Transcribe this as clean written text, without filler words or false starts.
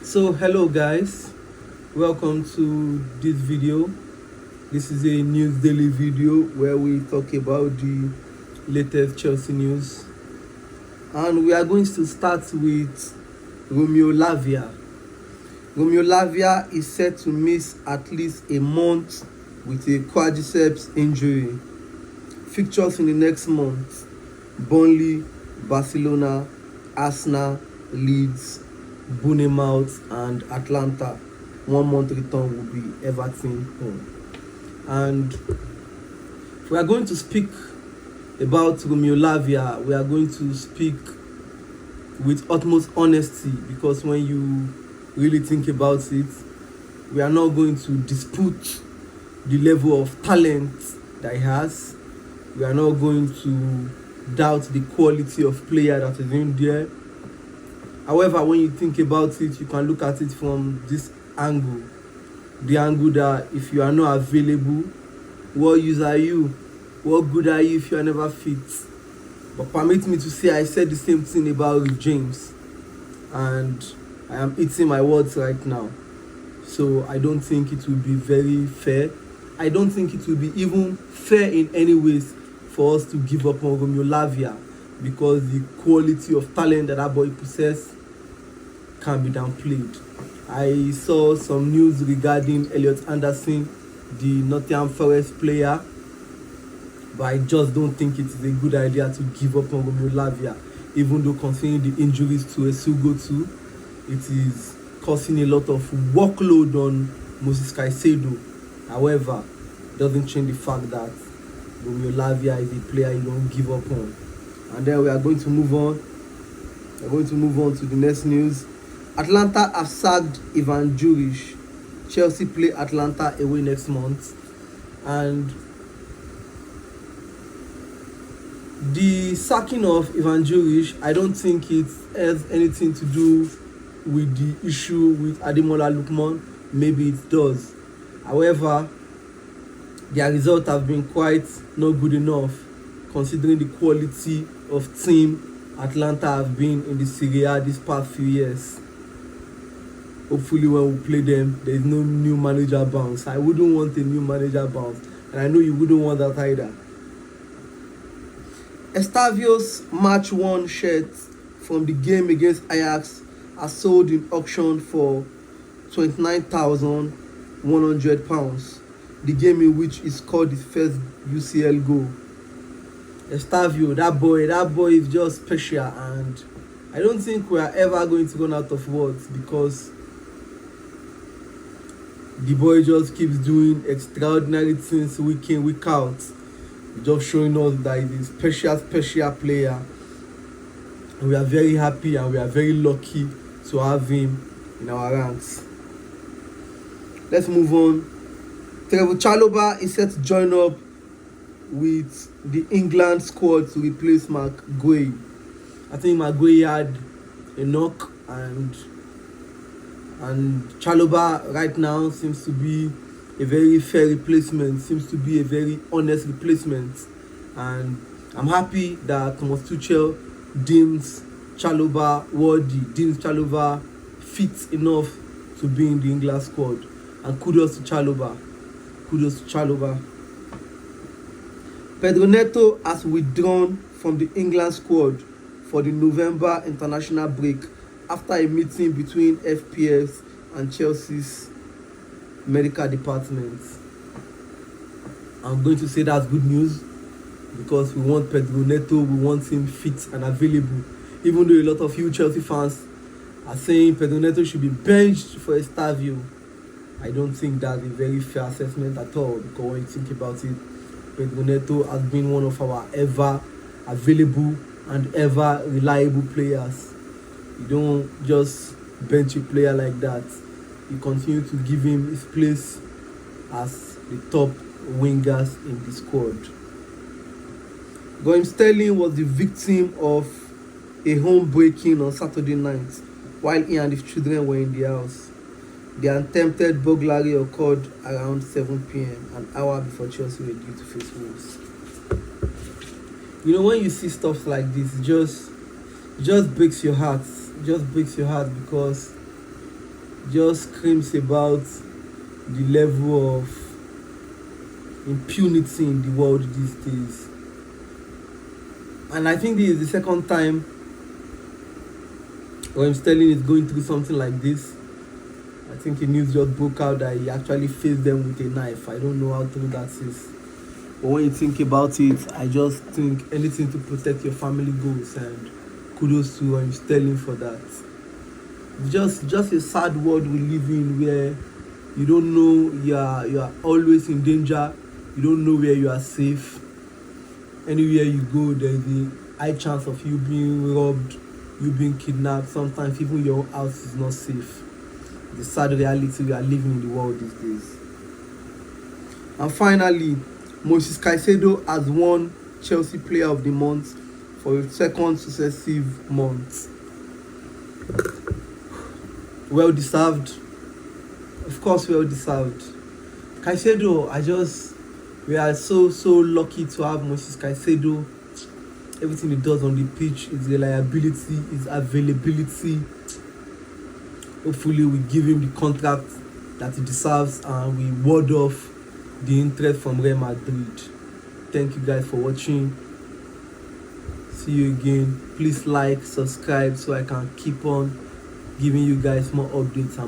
So hello guys, welcome to this video. This is a news daily video where we talk about the latest Chelsea news, and we are going to start with Lavia. Lavia is set to miss at least a month with a quadriceps injury. Fixtures in the next month: Burnley, Barcelona, Arsenal, Leeds, Bournemouth and Atlanta. 1 month return will be Everton home. And if we are going to speak about Lavia, we are going to speak with utmost honesty, because when you really think about it, we are not going to dispute the level of talent that he has. We are not going to doubt the quality of player that is in there. However, when you think about it, you can look at it from this angle. The angle that if you are not available, what use are you? What good are you if you are never fit? But permit me to say I said the same thing about James, and I am eating my words right now. So I don't think it will be very fair. I don't think it will be even fair in any ways for us to give up on Lavia, because the quality of talent that boy possesses can be downplayed. I saw some news regarding Elliot Anderson, the Nottingham Forest player, but I just don't think it is a good idea to give up on Lavia, even though considering the injuries to Caicedo, it is causing a lot of workload on Moses Caicedo. However, it doesn't change the fact that Lavia is a player you don't give up on. And then we are going to move on. We are going to move on to the next news. Atlanta have sacked Ivan Juric. Chelsea play Atlanta away next month. And the sacking of Ivan Juric, I don't think it has anything to do with the issue with Ademola Lookman. Maybe it does. However, their results have been quite not good enough, considering the quality of team Atlanta have been in the Serie A these past few years. Hopefully when we play them, there is no new manager bounce. I wouldn't want a new manager bounce, and I know you wouldn't want that either. Estavio's match 1 shirt from the game against Ajax are sold in auction for £29,100. The game in which he scored his first UCL goal. Estavio, that boy is just special, and I don't think we are ever going to run out of words, because the boy just keeps doing extraordinary things week in, week out, just showing us that he's a special player. And we are very happy and we are very lucky to have him in our ranks. Let's move on. Trevoh Chalobah is set to join up with the England squad to replace Maguire. I think Maguire had a knock, and Chalobah right now seems to be a very fair replacement, seems to be a very honest replacement, and I'm happy that Thomas Tuchel deems Chalobah worthy, deems Chalobah fit enough to be in the England squad, and kudos to Chalobah. Pedro Neto has withdrawn from the England squad for the November international break after a meeting between FPS and Chelsea's medical department. I'm going to say that's good news, because we want Pedro Neto, we want him fit and available. Even though a lot of you Chelsea fans are saying Pedro Neto should be benched for Estavio, I don't think that's a very fair assessment at all, because when you think about it, Pedro Neto has been one of our ever available and ever reliable players. You don't just bench a player like that. You continue to give him his place as the top wingers in the squad. Raheem Sterling was the victim of a home break-in on Saturday night while he and his children were in the house. The attempted burglary occurred around 7 p.m, an hour before Chelsea were due to face Wolves. You know, when you see stuff like this, it just breaks your heart. It just breaks your heart, because just screams about the level of impunity in the world these days. And I think this is the second time when Sterling is going through something like this. I think a news just broke out that he actually faced them with a knife. I don't know how true that is. But when you think about it, I just think anything to protect your family goals, and kudos to Sterling for that. Just a sad world we live in, where you don't know, you are always in danger. You don't know where you are safe. Anywhere you go, there's a high chance of you being robbed, you being kidnapped. Sometimes even your house is not safe. The sad reality we are living in the world these days. And finally, Moses Caicedo has won Chelsea Player of the Month for a second successive month. Well deserved. Of course, well deserved. Caicedo, we are so lucky to have Moses Caicedo. Everything he does on the pitch, his reliability, his availability. Hopefully we give him the contract that he deserves, and we ward off the interest from Real Madrid. Thank you guys for watching. See you again. Please like, subscribe, so I can keep on giving you guys more updates and